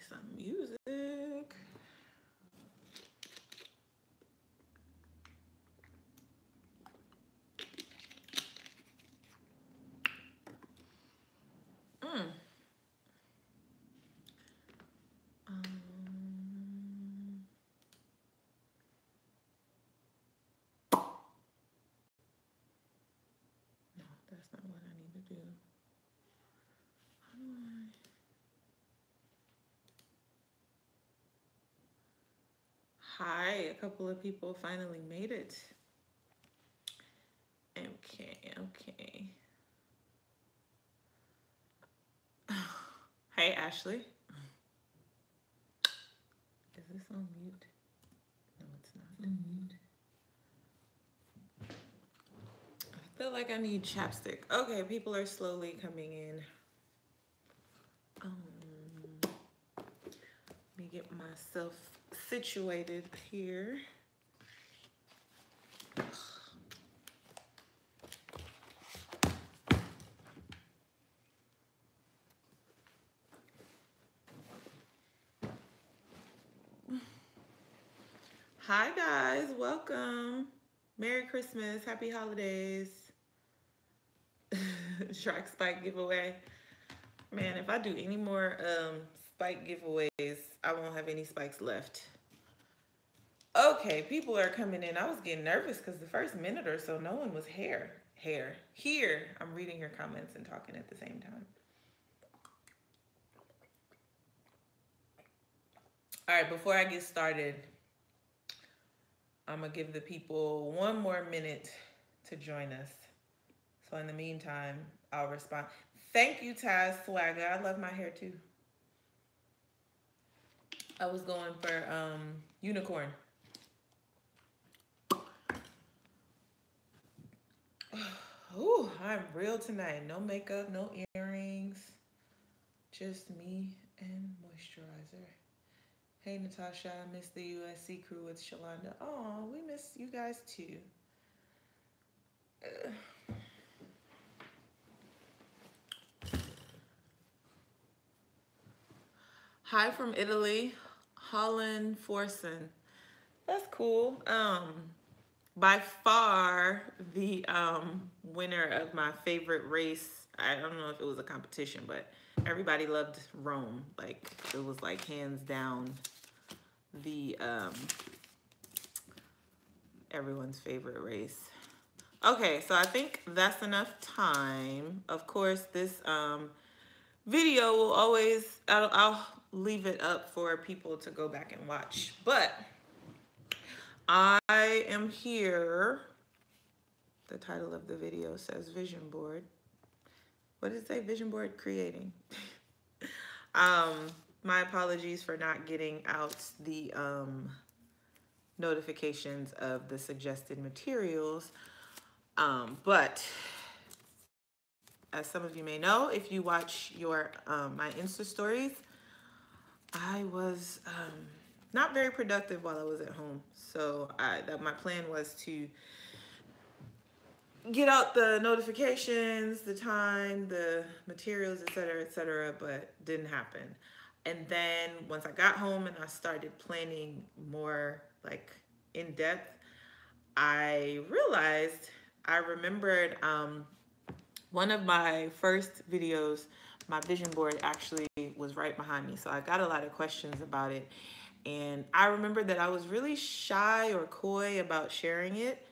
some music. No, that's not what I need to do. How do I? Hi, a couple of people finally made it. Okay. Hey, Ashley. Is this on mute? No, it's not on mute. I feel like I need chapstick. Okay, people are slowly coming in. Let me get myself situated here. Hi guys, welcome. Merry Christmas, happy holidays. Shark Spike giveaway. Man, if I do any more spike giveaways, I won't have any spikes left. Okay, people are coming in. I was getting nervous because the first minute or so, no one was here. I'm reading your comments and talking at the same time. All right, before I get started, I'm going to give the people one more minute to join us. So in the meantime, I'll respond. Thank you, Taz Swagger. I love my hair too. I was going for unicorn. Ooh, I'm real tonight. No makeup, no earrings. Just me and moisturizer. Hey, Natasha, I miss the USC crew with Shalonda. Oh, we miss you guys too. Hi from Italy, Holland Forsen. That's cool. By far the winner of my favorite race. I don't know if it was a competition, but everybody loved Rome. Like it was like hands down the everyone's favorite race. Okay, so I think that's enough time. Of course, this video will always, I'll leave it up for people to go back and watch. But I am here. The title of the video says Vision Board. What did it say? Vision Board Creating. My apologies for not getting out the notifications of the suggested materials. But as some of you may know, if you watch your my Insta stories, I was not very productive while I was at home. So my plan was to get out the notifications, the time, the materials, etc., but didn't happen. And then once I got home and I started planning more like in depth, I realized, I remembered one of my first videos, my vision board actually was right behind me. So I got a lot of questions about it. And I remember that I was really shy or coy about sharing it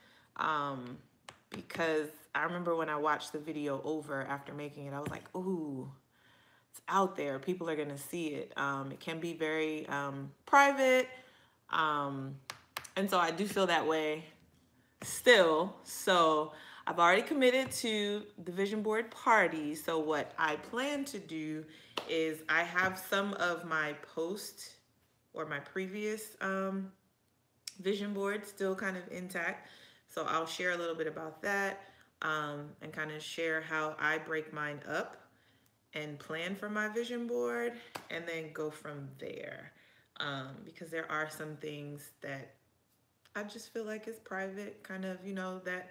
because I remember when I watched the video over after making it, I was like, ooh, it's out there. People are going to see it. It can be very private. And so I do feel that way still. So I've already committed to the vision board party. So what I plan to do is I have some of my post or my previous vision board still kind of intact. So I'll share a little bit about that and kind of share how I break mine up and plan for my vision board and then go from there. Because there are some things that I just feel like it's private, kind of, you know, that,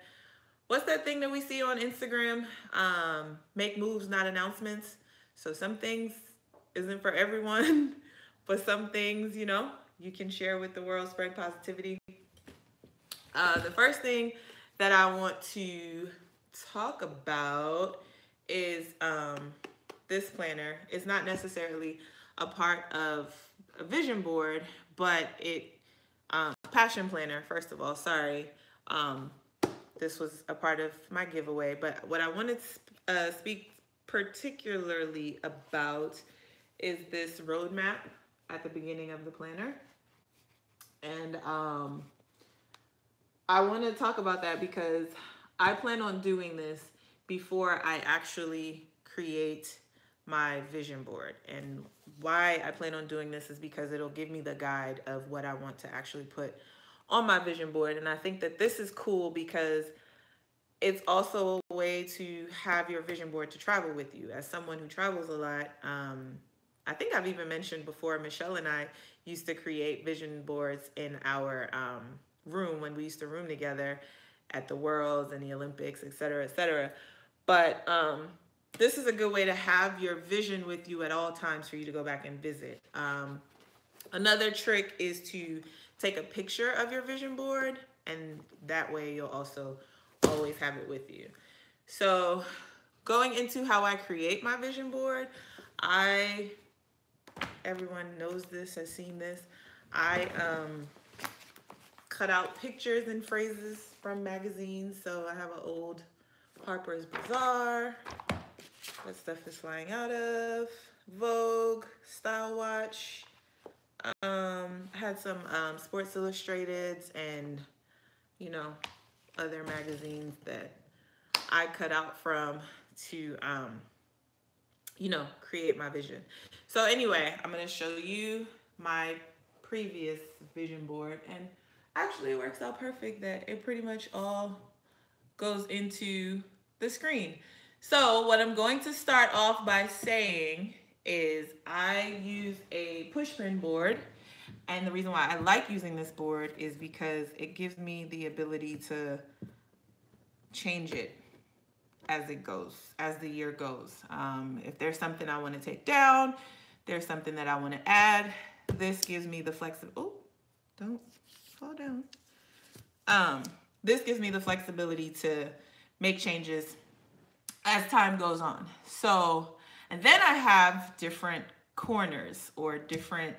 what's that thing that we see on Instagram? Make moves, not announcements. So some things isn't for everyone, but some things, you know, you can share with the world, spread positivity. The first thing that I want to talk about is this planner. It's not necessarily a part of a vision board, but passion planner, first of all, sorry. This was a part of my giveaway, but what I wanted to speak particularly about is this roadmap at the beginning of the planner. And I want to talk about that because I plan on doing this before I actually create my vision board. And why I plan on doing this is because it'll give me the guide of what I want to actually put on my vision board. And I think that this is cool because it's also a way to have your vision board to travel with you. As someone who travels a lot, I think I've even mentioned before, Michelle and I used to create vision boards in our room when we used to room together at the Worlds and the Olympics, et cetera, et cetera. But this is a good way to have your vision with you at all times for you to go back and visit. Another trick is to take a picture of your vision board, and that way you'll also always have it with you. So going into how I create my vision board, everyone knows this, has seen this. I cut out pictures and phrases from magazines. So I have an old Harper's Bazaar. That stuff is flying out of Vogue, Style Watch. Had some Sports Illustrateds and, you know, other magazines that I cut out from to, you know, create my vision. So anyway, I'm going to show you my previous vision board, and actually it works out perfect that it pretty much all goes into the screen. So what I'm going to start off by saying is I use a push pin board, and the reason why I like using this board is because it gives me the ability to change it as it goes, as the year goes. If there's something I want to take down, there's something that I want to add, this gives me the flexibility. Oh, don't fall down. This gives me the flexibility to make changes as time goes on. So, and then I have different corners or different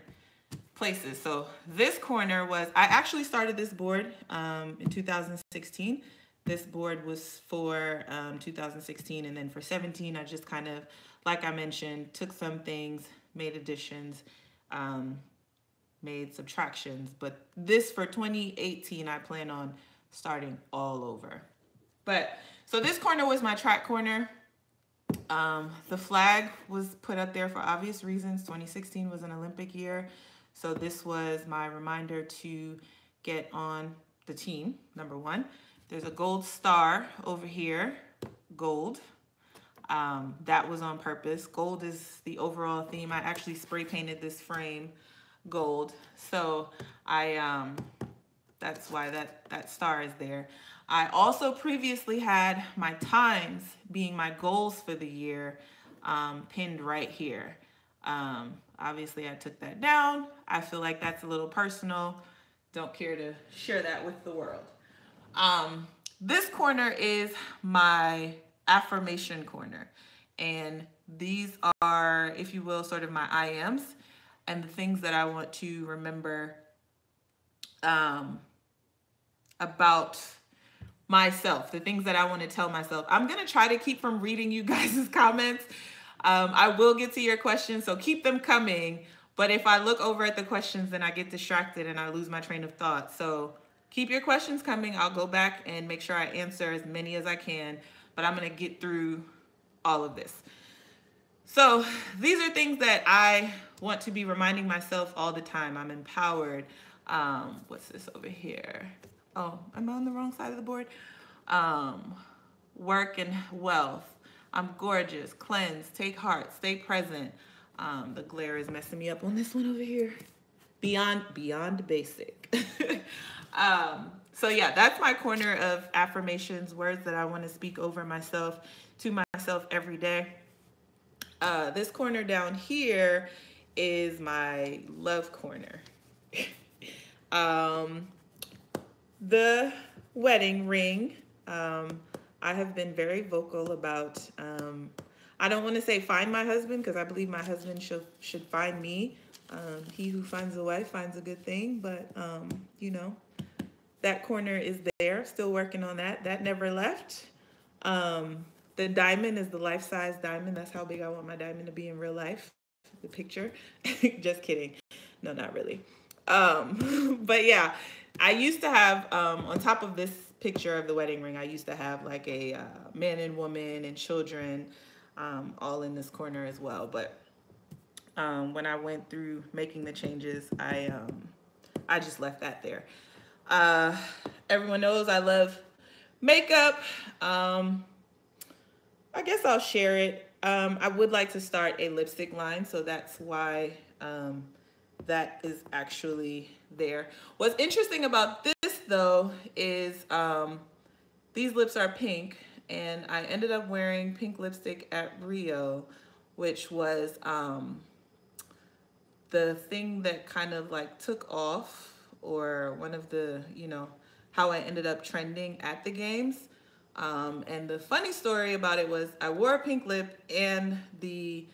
places. So this corner was, I actually started this board in 2016. This board was for 2016, and then for 17, I just kind of, like I mentioned, took some things, made additions, made subtractions. But this for 2018, I plan on starting all over. But so this corner was my track corner. The flag was put up there for obvious reasons. 2016 was an Olympic year. So this was my reminder to get on the team, number one. There's a gold star over here, gold. That was on purpose. Gold is the overall theme. I actually spray painted this frame gold. So that's why that star is there. I also previously had my times being my goals for the year pinned right here. Obviously, I took that down. I feel like that's a little personal. Don't care to share that with the world. This corner is my affirmation corner. And these are, if you will, sort of my I ams and the things that I want to remember about myself, the things that I want to tell myself. I'm going to try to keep from reading you guys' comments. I will get to your questions, so keep them coming. But if I look over at the questions, then I get distracted and I lose my train of thought. So keep your questions coming. I'll go back and make sure I answer as many as I can, but I'm going to get through all of this. So these are things that I want to be reminding myself all the time. I'm empowered. What's this over here? Oh, am I on the wrong side of the board? Work and wealth. I'm gorgeous. Cleanse. Take heart. Stay present. The glare is messing me up on this one over here. Beyond basic. So yeah, that's my corner of affirmations, words that I want to speak over myself, to myself every day. This corner down here is my love corner. um, the wedding ring. I have been very vocal about, I don't want to say find my husband, because I believe my husband should find me. He who finds a wife finds a good thing, but you know, that corner is there. Still working on that. That never left. The diamond is the life-size diamond. That's how big I want my diamond to be in real life. The picture. Just kidding. No, not really. But yeah, I used to have, on top of this picture of the wedding ring, I used to have like a man and woman and children all in this corner as well. But when I went through making the changes, I just left that there. Everyone knows I love makeup. I guess I'll share it. I would like to start a lipstick line, so that's why that is actually there. What's interesting about this, though, is these lips are pink, and I ended up wearing pink lipstick at Rio, which was the thing that kind of like took off, or one of the, you know, how I ended up trending at the games. And the funny story about it was I wore a pink lip, and the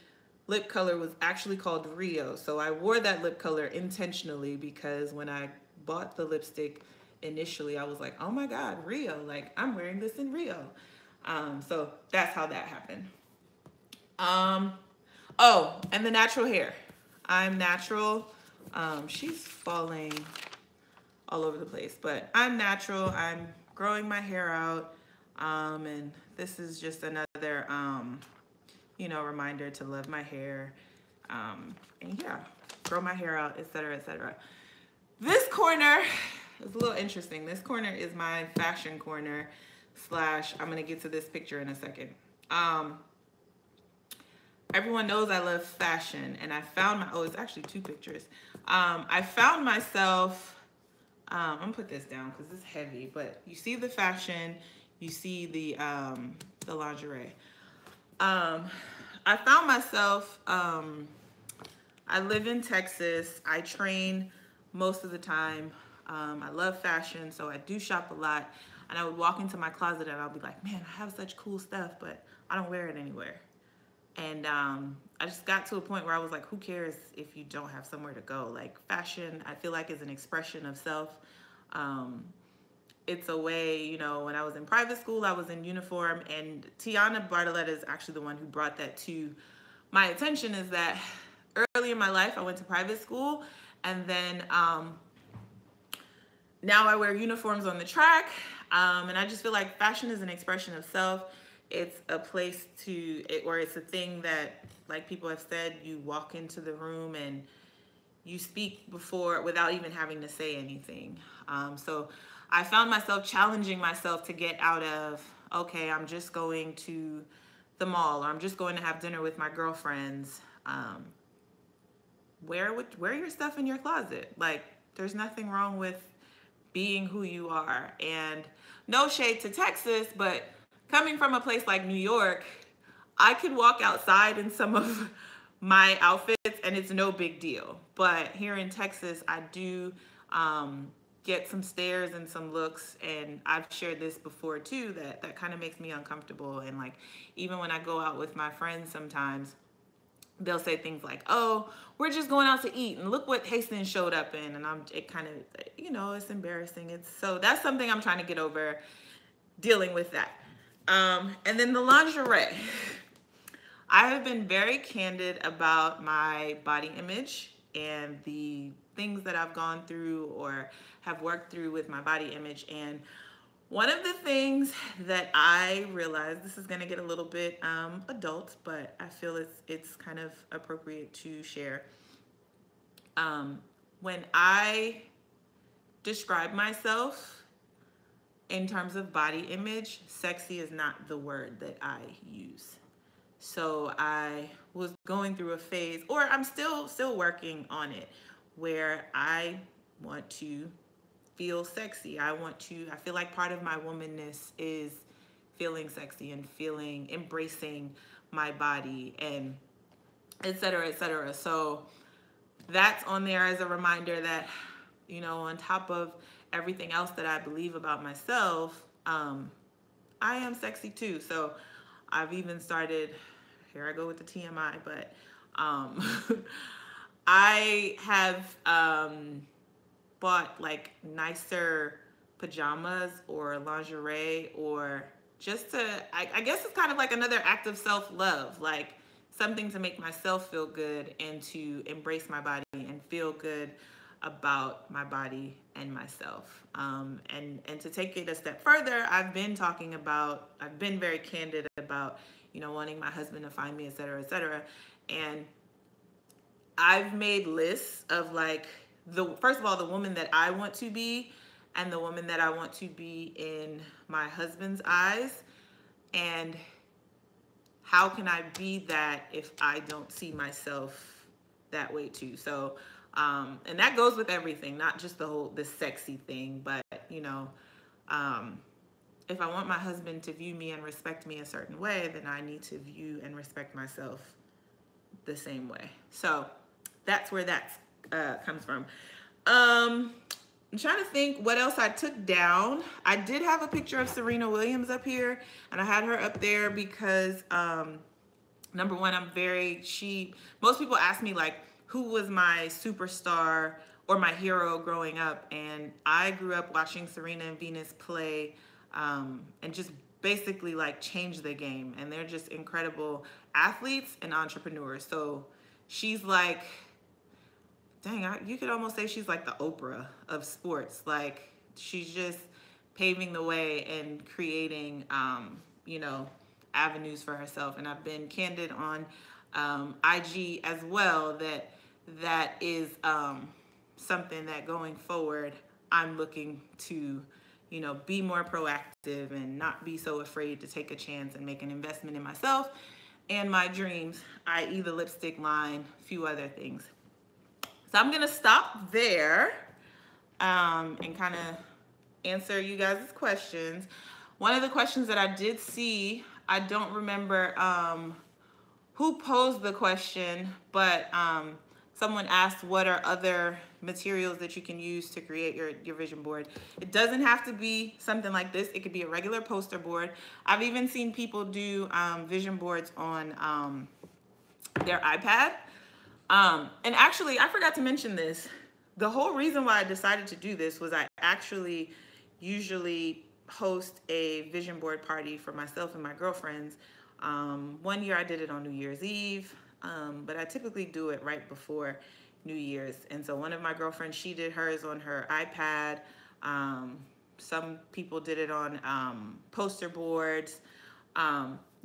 lip color was actually called Rio. So I wore that lip color intentionally, because when I bought the lipstick initially, I was like, oh my God, Rio, like I'm wearing this in Rio. So that's how that happened. Oh, and the natural hair. I'm natural. She's falling all over the place, but I'm natural. I'm growing my hair out. And this is just another, you know, reminder to love my hair. And yeah, grow my hair out, etc., etc. This corner is a little interesting. This corner is my fashion corner / I'm going to get to this picture in a second. Everyone knows I love fashion, and I found oh, it's actually two pictures. I found myself, I'm gonna put this down because it's heavy, but you see the fashion, you see the lingerie. I found myself, I live in Texas. I train most of the time. I love fashion, so I do shop a lot. And I would walk into my closet and I'll be like, man, I have such cool stuff, but I don't wear it anywhere. And I just got to a point where I was like, who cares if you don't have somewhere to go? Like, fashion, I feel like, is an expression of self. It's a way, you know, when I was in private school, I was in uniform, and Tiana Bartoletta is actually the one who brought that to my attention, is that early in my life, I went to private school, and then now I wear uniforms on the track, and I just feel like fashion is an expression of self. It's a place or it's a thing that, like people have said, you walk into the room and you speak before without even having to say anything. So I found myself challenging myself to get out of, okay, I'm just going to the mall, or I'm just going to have dinner with my girlfriends. Wear your stuff in your closet. Like, there's nothing wrong with being who you are. And no shade to Texas, but coming from a place like New York, I could walk outside in some of my outfits and it's no big deal. But here in Texas, I do get some stares and some looks, and I've shared this before too, that kind of makes me uncomfortable. And like, even when I go out with my friends, sometimes they'll say things like, oh, we're just going out to eat and look what Hastings showed up in. And it kind of, you know, it's embarrassing. So that's something I'm trying to get over, dealing with that. And then the lingerie. I have been very candid about my body image and the things that I've gone through or have worked through with my body image. And one of the things that I realized, this is going to get a little bit adult, but I feel it's kind of appropriate to share. When I describe myself in terms of body image, sexy is not the word that I use. So I was going through a phase, or I'm still working on it, where I want to feel sexy. I feel like part of my womanness is feeling sexy and embracing my body, and et cetera, et cetera. So that's on there as a reminder that, you know, on top of everything else that I believe about myself, I am sexy too. So I've even started, here I go with the TMI, but I have bought like nicer pajamas or lingerie, or just to, I guess it's kind of like another act of self-love, like something to make myself feel good and to embrace my body and feel good about my body and myself. And to take it a step further, I've been very candid about, you know, wanting my husband to find me, et cetera, et cetera. And I've made lists of like, first of all, the woman that I want to be and the woman that I want to be in my husband's eyes. And how can I be that if I don't see myself that way too? So, and that goes with everything, not just the sexy thing, but, you know, if I want my husband to view me and respect me a certain way, then I need to view and respect myself the same way. So that's where that comes from. I'm trying to think what else I took down. I did have a picture of Serena Williams up here, and I had her up there because, number one, most people ask me like, who was my superstar or my hero growing up? And I grew up watching Serena and Venus play, and just basically like change the game. And they're just incredible athletes and entrepreneurs. So she's like, dang, you could almost say she's like the Oprah of sports. Like, she's just paving the way and creating, you know, avenues for herself. And I've been candid on IG as well that is something that going forward I'm looking to, you know, be more proactive and not be so afraid to take a chance and make an investment in myself and my dreams, i.e. the lipstick line, a few other things. So I'm gonna stop there and kind of answer you guys' questions. One of the questions that I did see, I don't remember who posed the question, but someone asked what are other materials that you can use to create your vision board. It doesn't have to be something like this. It could be a regular poster board. I've even seen people do vision boards on their iPad. And actually, I forgot to mention this. The whole reason why I decided to do this was I actually usually host a vision board party for myself and my girlfriends. One year I did it on New Year's Eve, but I typically do it right before New Year's. And so one of my girlfriends, she did hers on her iPad. Some people did it on poster boards.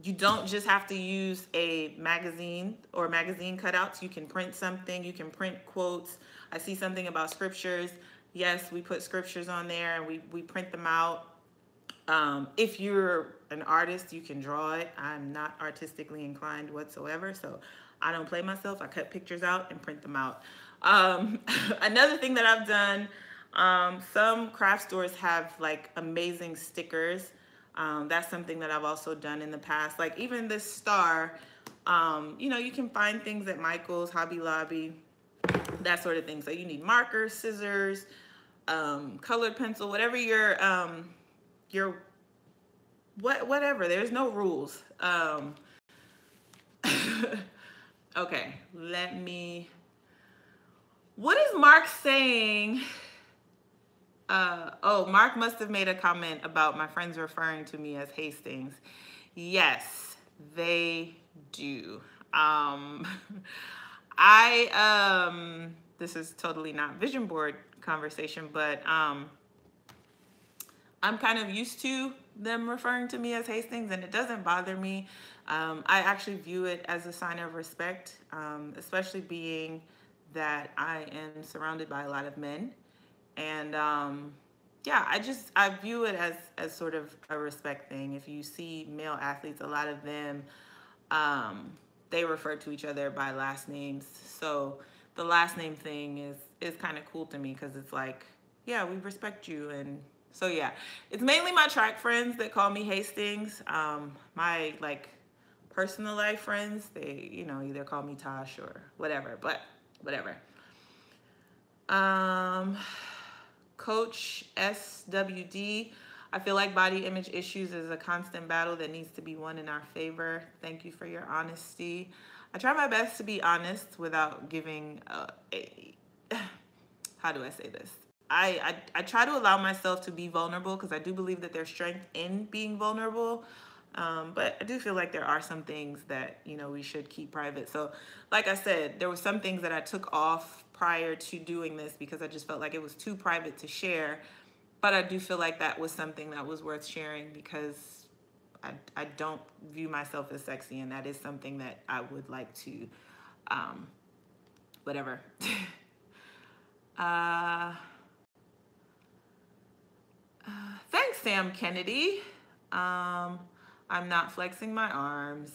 You don't just have to use a magazine or magazine cutouts. You can print something. You can print quotes. I see something about scriptures. Yes, we put scriptures on there and we print them out. If you're an artist, you can draw it. I'm not artistically inclined whatsoever, so I don't play myself. I cut pictures out and print them out. Another thing that I've done, some craft stores have like amazing stickers. That's something that I've also done in the past. Like even this star, you know, you can find things at Michael's, Hobby Lobby, that sort of thing. So you need markers, scissors, colored pencil, whatever whatever. There's no rules. Okay, what is Mark saying? Oh, Mark must have made a comment about my friends referring to me as Hastings. Yes, they do. This is totally not vision board conversation, but I'm kind of used to them referring to me as Hastings, and it doesn't bother me. I actually view it as a sign of respect, especially being that I am surrounded by a lot of men. And yeah, I view it as sort of a respect thing. If you see male athletes, a lot of them, they refer to each other by last names. So the last name thing is kind of cool to me because it's like, yeah, we respect you. And so yeah, it's mainly my track friends that call me Hastings. My like personal life friends, they, you know, either call me Tosh or whatever, but whatever. Um, Coach SWD, I feel like body image issues is a constant battle that needs to be won in our favor. Thank you for your honesty. I try my best to be honest without giving how do I say this? I try to allow myself to be vulnerable because I do believe that there's strength in being vulnerable. But I do feel like there are some things that, you know, we should keep private. So like I said, there were some things that I took off prior to doing this because I just felt like it was too private to share. But I do feel like that was something that was worth sharing because I don't view myself as sexy, and that is something that I would like to, whatever. Thanks, Sam Kennedy. I'm not flexing my arms.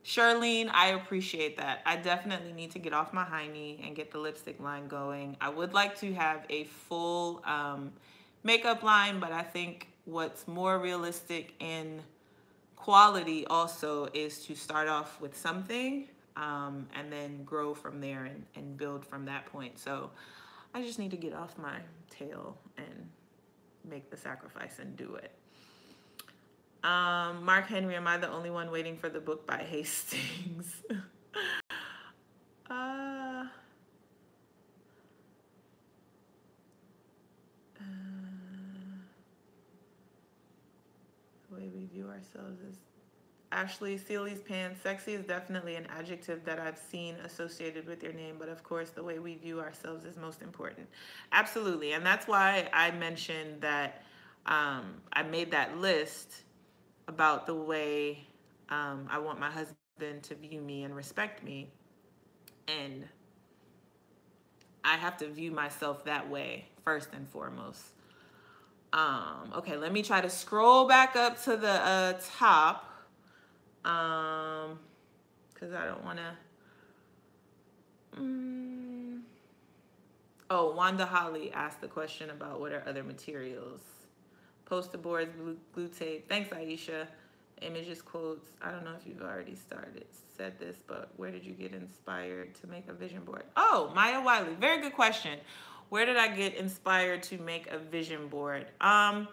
Charlene, I appreciate that. I definitely need to get off my high knee and get the lipstick line going. I would like to have a full makeup line, but I think what's more realistic in quality also is to start off with something and then grow from there and build from that point. So I just need to get off my tail and make the sacrifice and do it. Mark Henry, am I the only one waiting for the book by Hastings? The way we view ourselves is Ashley Seeley's pants. Sexy is definitely an adjective that I've seen associated with your name, but of course the way we view ourselves is most important. Absolutely, and that's why I mentioned that I made that list about the way I want my husband to view me and respect me. And I have to view myself that way first and foremost. Okay, let me try to scroll back up to the top because I don't want to. Oh, Wanda Holly asked the question about what are other materials. Poster boards, glue tape. Thanks, Aisha. Images, quotes. I don't know if you've already said this, but where did you get inspired to make a vision board? Oh, Maya Wiley. Very good question. Where did I get inspired to make a vision board? I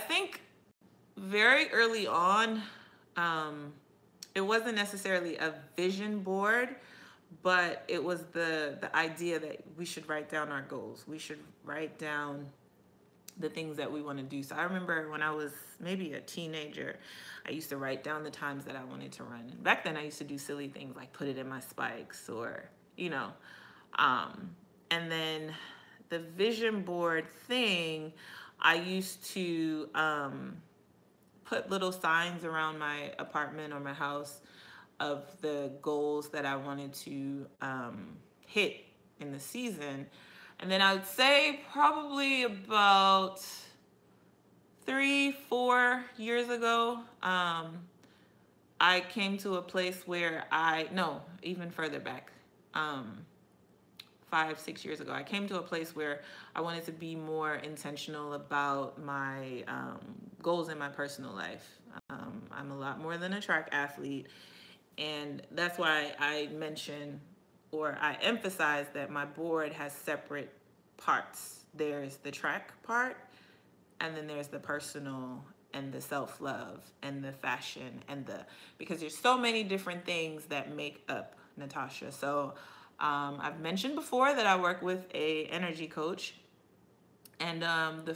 think very early on, it wasn't necessarily a vision board, but it was the idea that we should write down our goals. We should write down the things that we want to do. So I remember when I was maybe a teenager, I used to write down the times that I wanted to run. And back then I used to do silly things like put it in my spikes or, you know. And then the vision board thing, I used to put little signs around my apartment or my house of the goals that I wanted to hit in the season. And then I would say probably about 3-4 years ago, I came to a place where even further back, 5-6 years ago, I came to a place where I wanted to be more intentional about my goals in my personal life. I'm a lot more than a track athlete, and that's why I mention or I emphasize that my board has separate parts. There's the track part, and then there's the personal and the self-love and the fashion because there's so many different things that make up Natasha. So I've mentioned before that I work with a energy coach, and the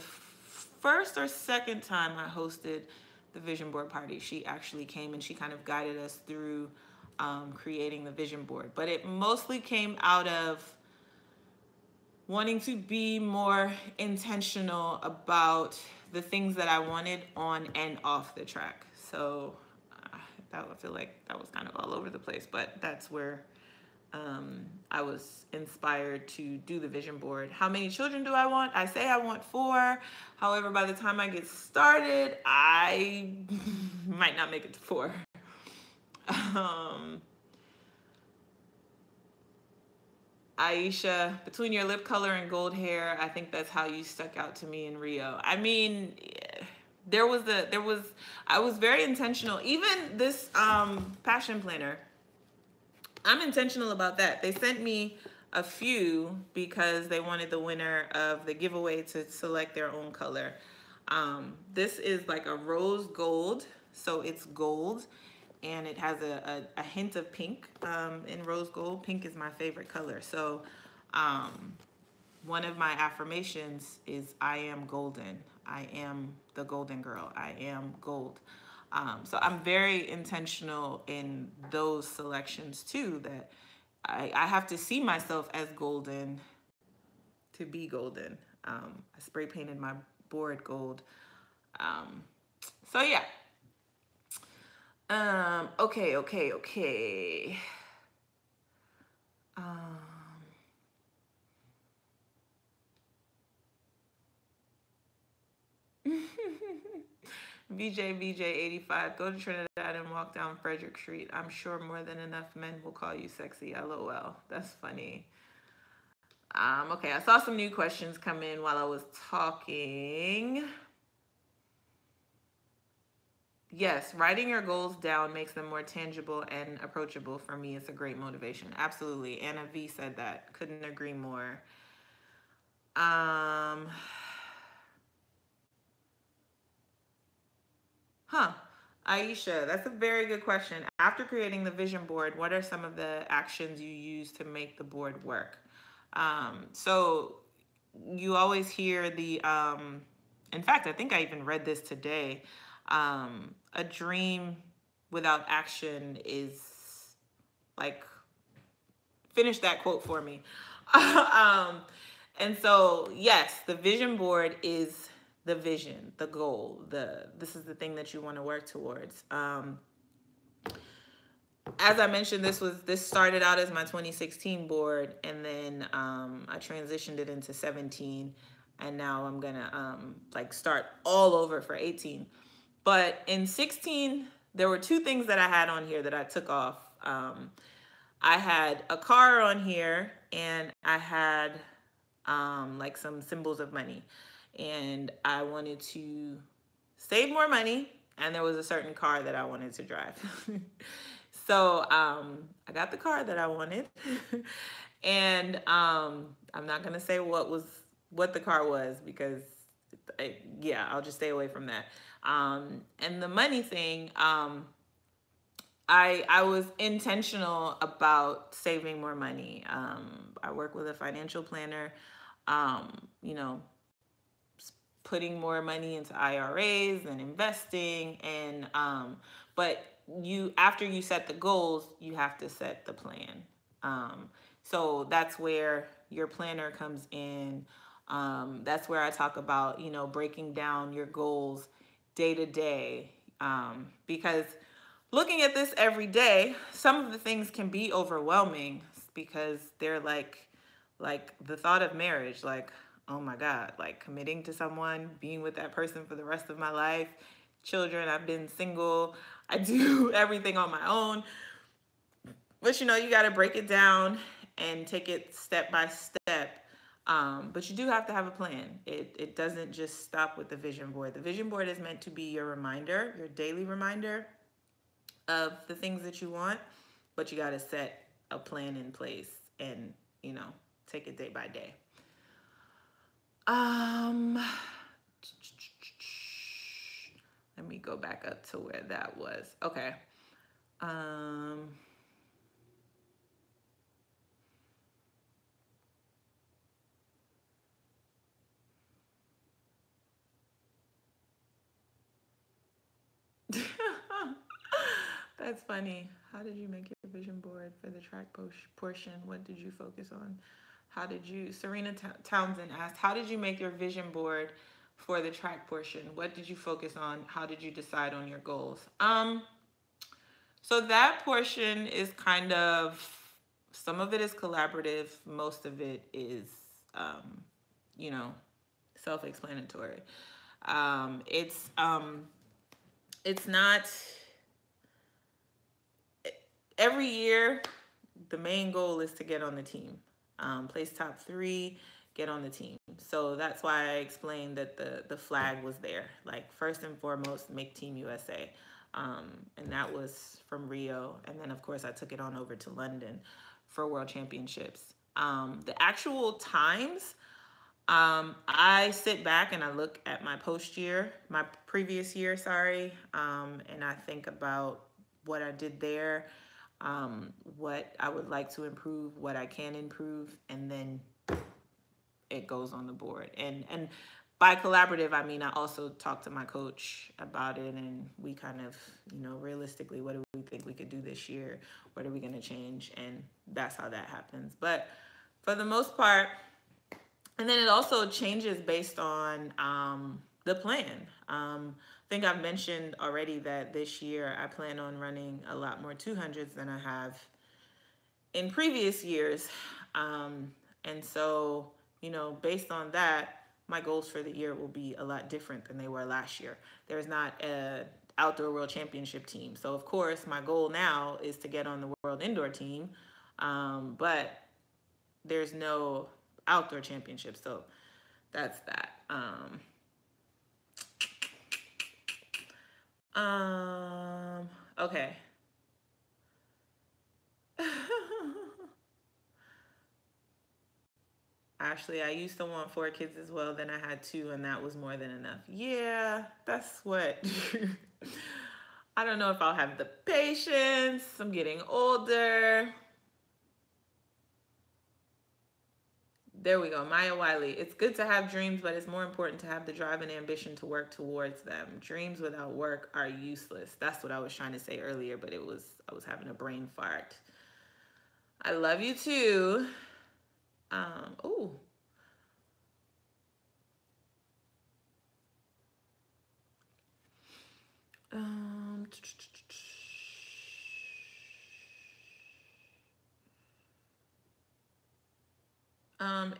first or second time I hosted the vision board party, she actually came and she kind of guided us through creating the vision board. But it mostly came out of wanting to be more intentional about the things that I wanted on and off the track. So I feel like that was kind of all over the place, but that's where I was inspired to do the vision board. How many children do I want? I say I want 4. However, by the time I get started, I might not make it to 4. Aisha, between your lip color and gold hair, I think that's how you stuck out to me in Rio. I mean, I was very intentional. Even this passion planner, I'm intentional about that. They sent me a few because they wanted the winner of the giveaway to select their own color. This is like a rose gold, so it's gold, and it has a hint of pink in rose gold. Pink is my favorite color. So one of my affirmations is I am golden. I am the golden girl. I am gold. So I'm very intentional in those selections too, that I have to see myself as golden to be golden. I spray painted my board gold. So yeah. Okay. VJ85, go to Trinidad and walk down Frederick Street. I'm sure more than enough men will call you sexy. LOL. That's funny. Okay, I saw some new questions come in while I was talking. Yes, writing your goals down makes them more tangible and approachable. For me, it's a great motivation. Absolutely. Anna V said that. Couldn't agree more. Aisha, that's a very good question. After creating the vision board, what are some of the actions you use to make the board work? So you always hear the, in fact, I think I even read this today. A dream without action is like, finish that quote for me. And so, yes, the vision board is the vision, the goal, this is the thing that you want to work towards. As I mentioned, this started out as my 2016 board, and then I transitioned it into 17, and now I'm gonna like start all over for 18. But in 16, there were two things that I had on here that I took off. I had a car on here, and I had like some symbols of money, and I wanted to save more money, and there was a certain car that I wanted to drive. So I got the car that I wanted, and I'm not gonna say what the car was, because yeah, I'll just stay away from that. And the money thing, I was intentional about saving more money. I work with a financial planner, you know, putting more money into IRAs and investing, and but after you set the goals, you have to set the plan. So that's where your planner comes in. That's where I talk about, breaking down your goals day to day, because looking at this every day, some of the things can be overwhelming, because they're like the thought of marriage, like, oh my God, like committing to someone, being with that person for the rest of my life, children, I've been single, I do everything on my own. But you got to break it down and take it step by step. But you do have to have a plan. It doesn't just stop with the vision board. The vision board is meant to be your reminder, your daily reminder of the things that you want, but you got to set a plan in place and, take it day by day. Let me go back up to where that was. Okay. That's funny. How did you make your vision board for the track portion? What did you focus on? Serena Townsend asked, how did you make your vision board for the track portion? What did you focus on? How did you decide on your goals? So that portion is kind of, some of it is collaborative. Most of it is, self-explanatory. It's not, every year, the main goal is to get on the team. Place top 3, get on the team. So that's why I explained that the flag was there. Like, first and foremost, make Team USA. And that was from Rio. And then, of course, I took it on over to London for World Championships. The actual times, I sit back and I look at my my previous year, sorry, and I think about what I did there, what I would like to improve, what I can improve, and then it goes on the board. And by collaborative, I mean I also talk to my coach about it, and we kind of, realistically, what do we think we could do this year? What are we going to change? And that's how that happens. But for the most part, and then it also changes based on the plan. I think I've mentioned already that this year I plan on running a lot more 200s than I have in previous years. And so, based on that, my goals for the year will be a lot different than they were last year. There's not a outdoor world championship team. So of course my goal now is to get on the world indoor team. But there's no outdoor championship. So that's that. Okay. Actually, I used to want 4 kids as well. Then I had 2, and that was more than enough. Yeah, that's what. I don't know if I'll have the patience. I'm getting older. There we go. Maya Wiley. It's good to have dreams, but it's more important to have the drive and ambition to work towards them. Dreams without work are useless. That's what I was trying to say earlier, but I was having a brain fart. I love you too. Oh.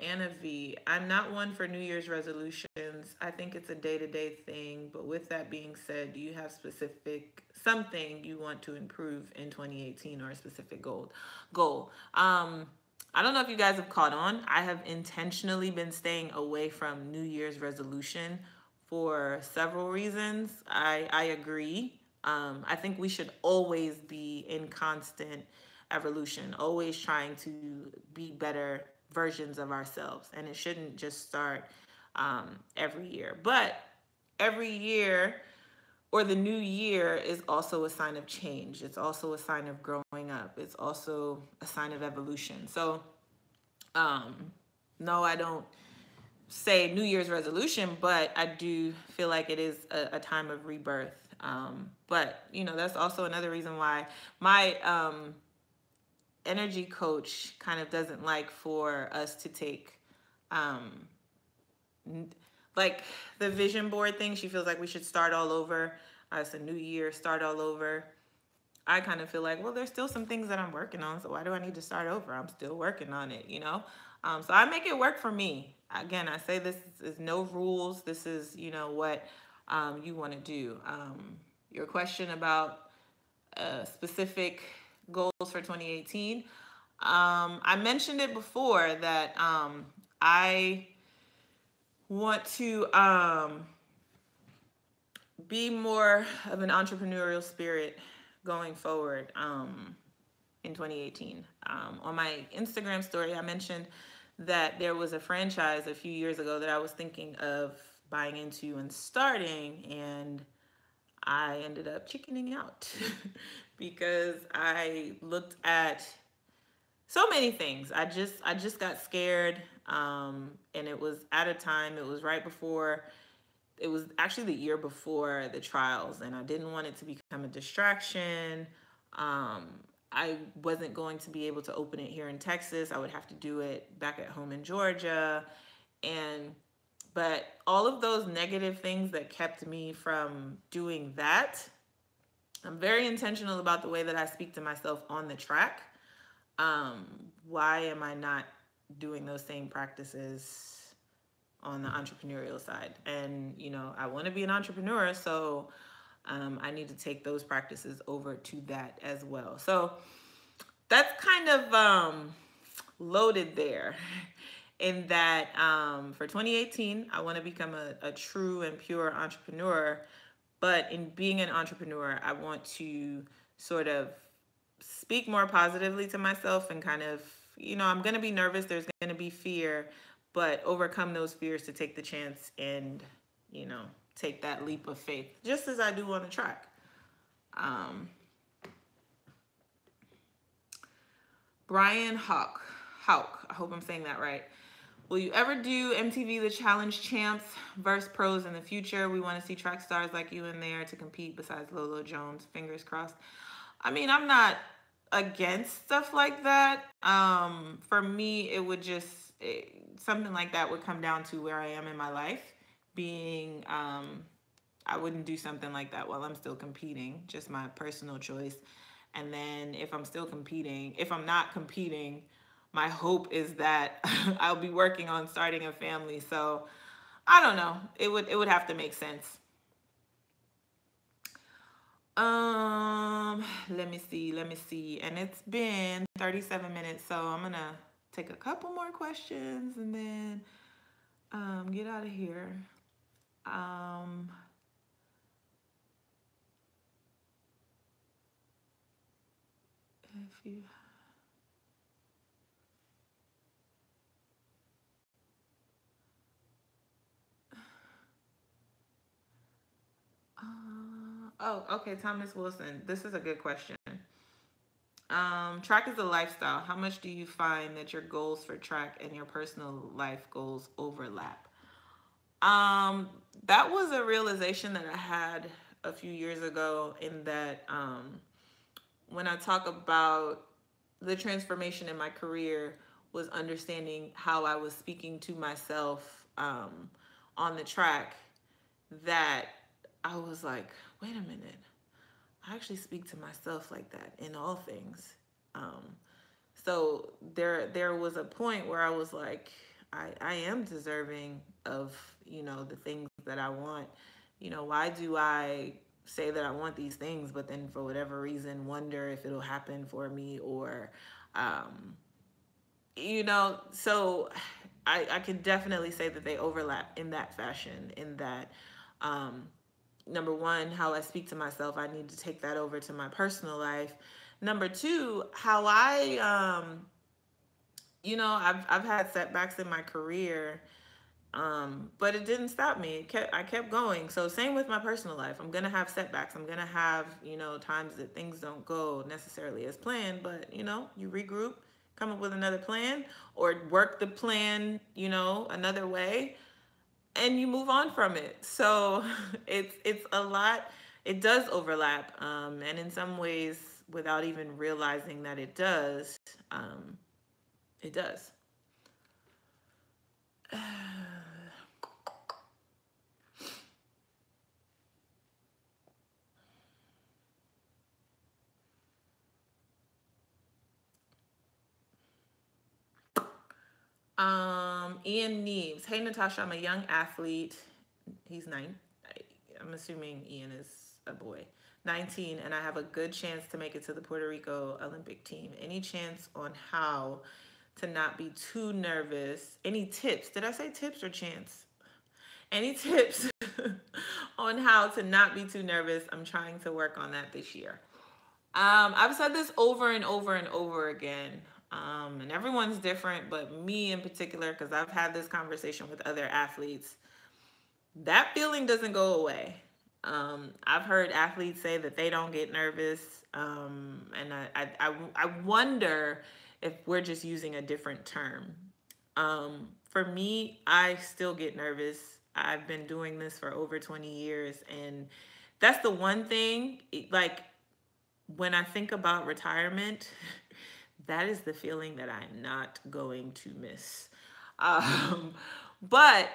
Anna V. I'm not one for New Year's resolutions. I think it's a day-to-day thing. But with that being said, do you have something you want to improve in 2018 or a specific goal? I don't know if you guys have caught on. I have intentionally been staying away from New Year's resolution for several reasons. I agree. I think we should always be in constant evolution, always trying to be better versions of ourselves, and it shouldn't just start every year. But every year, or the new year, is also a sign of change. It's also a sign of growing up. It's also a sign of evolution. So no, I don't say New Year's resolution, but I do feel like it is a time of rebirth. But that's also another reason why my energy coach kind of doesn't like for us to take like the vision board thing. She feels like we should start all over. It's a new year, start all over. I kind of feel like, well, there's still some things that I'm working on, so why do I need to start over? I'm still working on it, So I make it work for me. Again, I say this is no rules. This is, what you want to do. Your question about specific goals for 2018. I mentioned it before that I want to be more of an entrepreneurial spirit going forward in 2018. On my Instagram story, I mentioned that there was a franchise a few years ago that I was thinking of buying into and starting, and I ended up chickening out because I looked at so many things. I just got scared, and it was at a time, it was right before, it was actually the year before the trials, and I didn't want it to become a distraction. I wasn't going to be able to open it here in Texas. I would have to do it back at home in Georgia. But all of those negative things that kept me from doing that, I'm very intentional about the way that I speak to myself on the track. Why am I not doing those same practices on the entrepreneurial side? And, I want to be an entrepreneur, so I need to take those practices over to that as well. So that's kind of loaded there in that for 2018, I want to become a true and pure entrepreneur. But in being an entrepreneur, I want to sort of speak more positively to myself and kind of I'm going to be nervous. There's going to be fear, but overcome those fears to take the chance and, take that leap of faith, just as I do on the track. Brian Hawk, I hope I'm saying that right. Will you ever do MTV The Challenge Champs versus pros in the future? We want to see track stars like you in there to compete besides Lolo Jones. Fingers crossed. I mean, I'm not against stuff like that. For me, it would just, something like that would come down to where I am in my life. Being, I wouldn't do something like that while I'm still competing, just my personal choice. And then if I'm not competing, my hope is that I'll be working on starting a family. So I don't know. It would have to make sense. Let me see. And it's been 37 minutes, so I'm gonna take a couple more questions and then get out of here. If you okay, Thomas Wilson. This is a good question. Track is a lifestyle. How much do you find that your goals for track and your personal life goals overlap? That was a realization that I had a few years ago, in that when I talk about the transformation in my career, was understanding how I was speaking to myself on the track, that I was like, wait a minute, I actually speak to myself like that in all things. So there was a point where I was like, I am deserving of, the things that I want. Why do I say that I want these things, but then for whatever reason wonder if it'll happen for me, or, so I can definitely say that they overlap in that fashion, in that, number one, how I speak to myself, I need to take that over to my personal life. Number two, how I've had setbacks in my career, but it didn't stop me. I kept going. So same with my personal life. I'm gonna have setbacks. I'm gonna have times that things don't go necessarily as planned. But you regroup, come up with another plan, or work the plan another way, and you move on from it. So it's a lot. It does overlap, and in some ways, without even realizing that it does, it does. Ian Neves. Hey, Natasha, I'm a young athlete. He's 9. I'm assuming Ian is a boy. 19, and I have a good chance to make it to the Puerto Rico Olympic team. Any chance on how to not be too nervous? Any tips? Did I say tips or chance? Any tips on how to not be too nervous? I'm trying to work on that this year. I've said this over and over and over again. And everyone's different, but me in particular, because I've had this conversation with other athletes, that feeling doesn't go away. I've heard athletes say that they don't get nervous, and I wonder if we're just using a different term. For me, I still get nervous. I've been doing this for over 20 years, and that's the one thing, like, when I think about retirement, that is the feeling that I'm not going to miss. But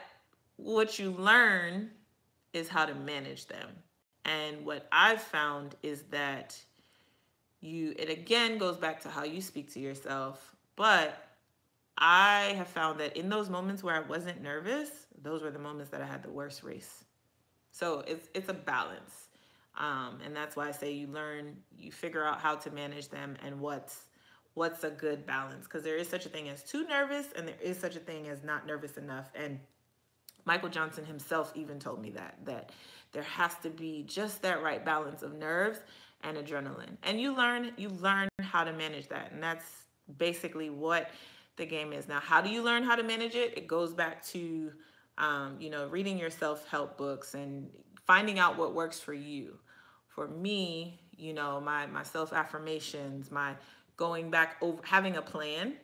what you learn is how to manage them. And what I've found is that it again goes back to how you speak to yourself. But I have found that in those moments where I wasn't nervous, those were the moments that I had the worst race. So it's a balance. And that's why I say you figure out how to manage them and what's a good balance. Because there is such a thing as too nervous, and there is such a thing as not nervous enough. And Michael Johnson himself even told me that there has to be just that right balance of nerves and adrenaline. And you learn how to manage that. And basically what the game is. Now, how do you learn how to manage it? It goes back to, reading your self-help books and finding out what works for you. For me, my self-affirmations, my going back over, having a plan.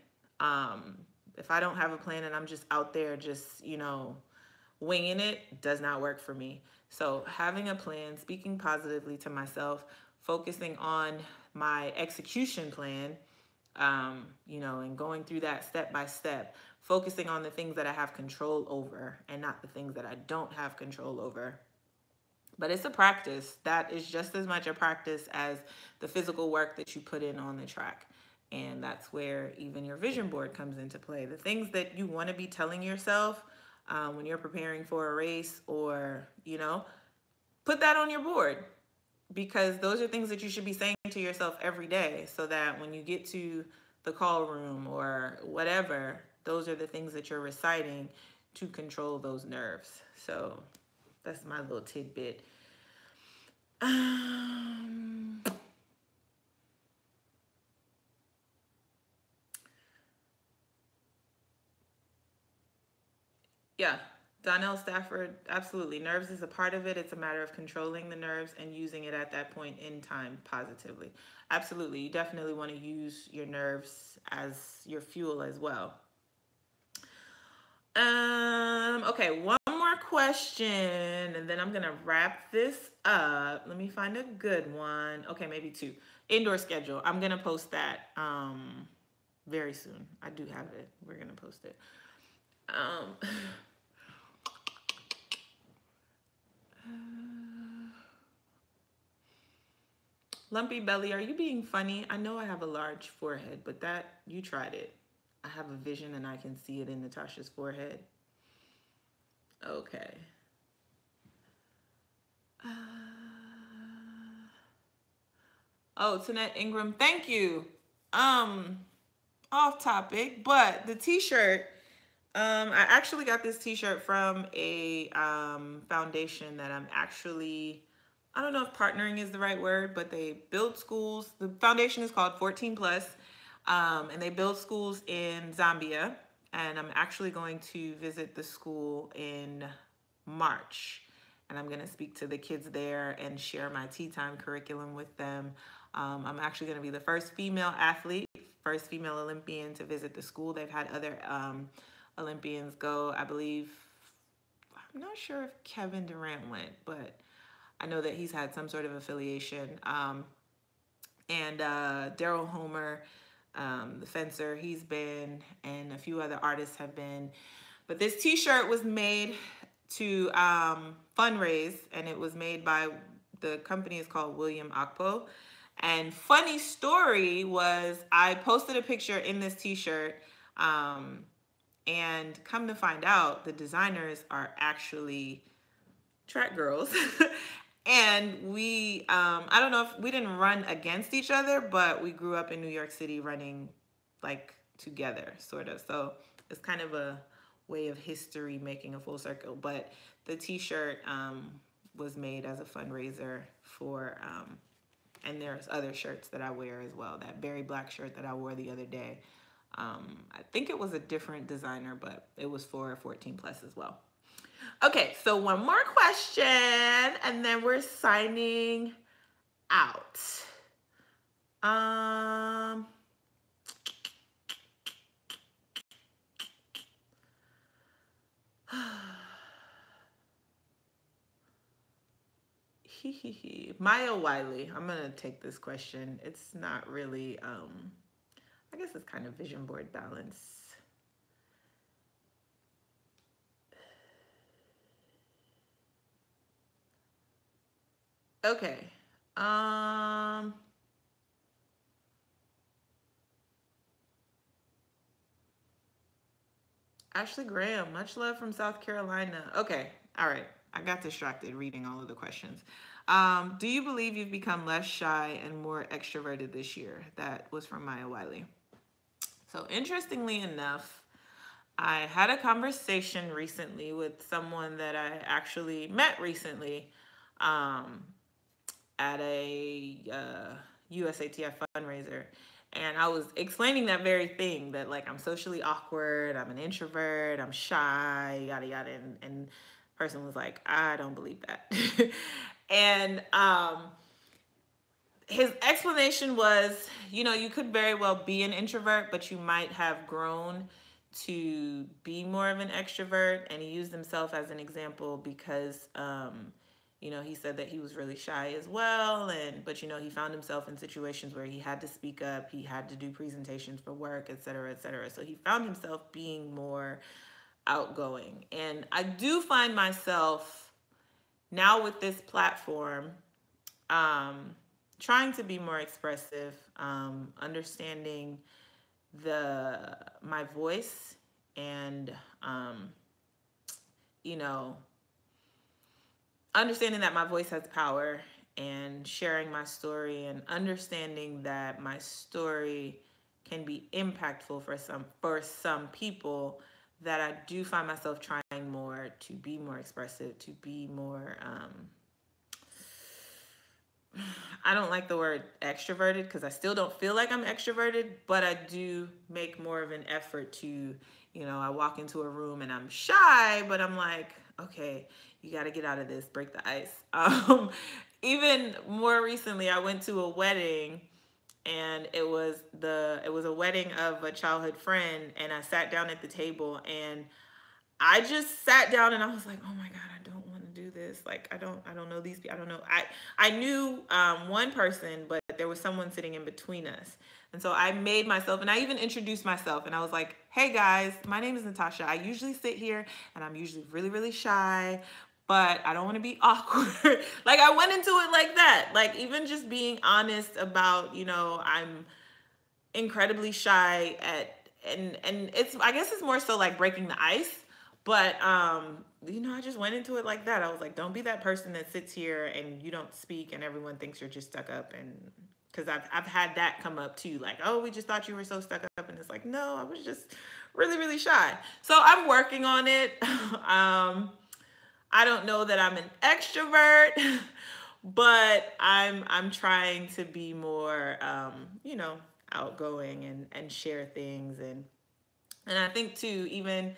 If I don't have a plan and I'm just out there just, winging it, does not work for me. So having a plan, speaking positively to myself, focusing on my execution plan, and going through that step by step, focusing on the things that I have control over and not the things that I don't have control over. But it's a practice. That is just as much a practice as the physical work that you put in on the track. And that's where even your vision board comes into play. The things that you want to be telling yourself when you're preparing for a race, or, put that on your board, because those are things that you should be saying to yourself every day, so that when you get to the call room or whatever, those are the things that you're reciting to control those nerves. So that's my little tidbit. Yeah, Donnell Stafford, absolutely. Nerves is a part of it. It's a matter of controlling the nerves and using it at that point in time positively. Absolutely. You definitely want to use your nerves as your fuel as well. Okay, one more question, and then I'm gonna wrap this up. Let me find a good one. Okay, maybe two. Indoor schedule. I'm gonna post that very soon. I do have it. We're gonna post it. Lumpy belly, are you being funny? I know I have a large forehead, but that, you tried it. I have a vision and I can see it in Natasha's forehead. Okay. Oh, Tanette Ingram, thank you. Off topic, but the t-shirt, I actually got this t-shirt from a foundation that I'm actually, I don't know if partnering is the right word, but they build schools. The foundation is called 14 Plus, and they build schools in Zambia. And I'm actually going to visit the school in March. And I'm going to speak to the kids there and share my tea time curriculum with them. I'm actually going to be the first female athlete, first female Olympian to visit the school. They've had other Olympians go, I believe. I'm not sure if Kevin Durant went, but I know that he's had some sort of affiliation. And Daryl Homer, the fencer, he's been, and a few other artists have been. But this t-shirt was made to fundraise, and it was made by, the company is called William Akpo. And funny story was, I posted a picture in this t-shirt, and come to find out, the designers are actually track girls. And we, I don't know if we didn't run against each other, but we grew up in New York City running like together, sort of. So it's kind of a way of history making a full circle. But the t-shirt was made as a fundraiser for, and there's other shirts that I wear as well. That berry black shirt that I wore the other day, I think it was a different designer, but it was for 14 Plus as well. Okay, so one more question, and then we're signing out. Maya Wiley, I'm gonna take this question. It's not really, I guess it's kind of vision board balance. Okay. Ashley Graham, much love from South Carolina. Okay. All right. I got distracted reading all of the questions. Do you believe you've become less shy and more extroverted this year? That was from Maya Wiley. So interestingly enough, I had a conversation recently with someone that I actually met recently at a USATF fundraiser. And I was explaining that very thing, that like I'm socially awkward, I'm an introvert, I'm shy, yada yada. And person was like, I don't believe that. And his explanation was, you know, you could very well be an introvert, but you might have grown to be more of an extrovert. And he used himself as an example because, you know, he said that he was really shy as well. But, you know, he found himself in situations where he had to speak up, he had to do presentations for work, et cetera, et cetera. So he found himself being more outgoing. And I do find myself now with this platform, um, trying to be more expressive, understanding my voice, and you know, understanding that my voice has power, and sharing my story, and understanding that my story can be impactful for some people, that I do find myself trying more to be more expressive, to be more I don't like the word extroverted because I still don't feel like I'm extroverted, but I do make more of an effort to, you know, I walk into a room and I'm shy, but I'm like, okay, you got to get out of this, break the ice. Even more recently, I went to a wedding, and it was a wedding of a childhood friend, and I sat down at the table, and I just sat down and I was like, oh my God, I don't want to do this. Like, I don't know these people. I don't know. I knew one person, but there was someone sitting in between us. And so I made myself, and I even introduced myself, and I was like, hey guys, my name is Natasha. I usually sit here and I'm usually really, really shy, but I don't want to be awkward. Like, I went into it like that. Like, even just being honest about, you know, I'm incredibly shy and it's, I guess it's more so like breaking the ice. But you know, I just went into it like that. I was like, don't be that person that sits here and you don't speak and everyone thinks you're just stuck up. And because I've had that come up too, like, oh, we just thought you were so stuck up, and it's like, no, I was just really, really shy. So I'm working on it. I don't know that I'm an extrovert, but I'm trying to be more, you know, outgoing and share things. And I think too, even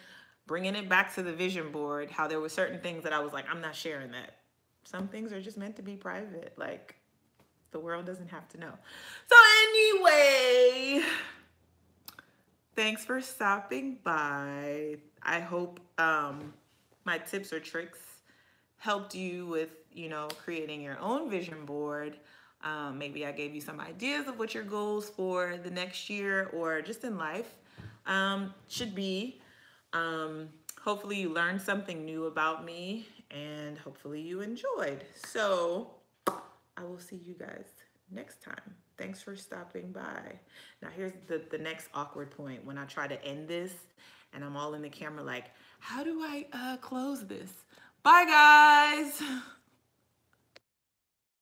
bringing it back to the vision board, how there were certain things that I was like, I'm not sharing that. Some things are just meant to be private. Like, the world doesn't have to know. So anyway, thanks for stopping by. I hope my tips or tricks helped you with, you know, creating your own vision board. Maybe I gave you some ideas of what your goals for the next year or just in life should be. Hopefully you learned something new about me, and hopefully you enjoyed. So I will see you guys next time. Thanks for stopping by. Now here's the next awkward point, when I try to end this and I'm all in the camera like, how do I close this? Bye guys.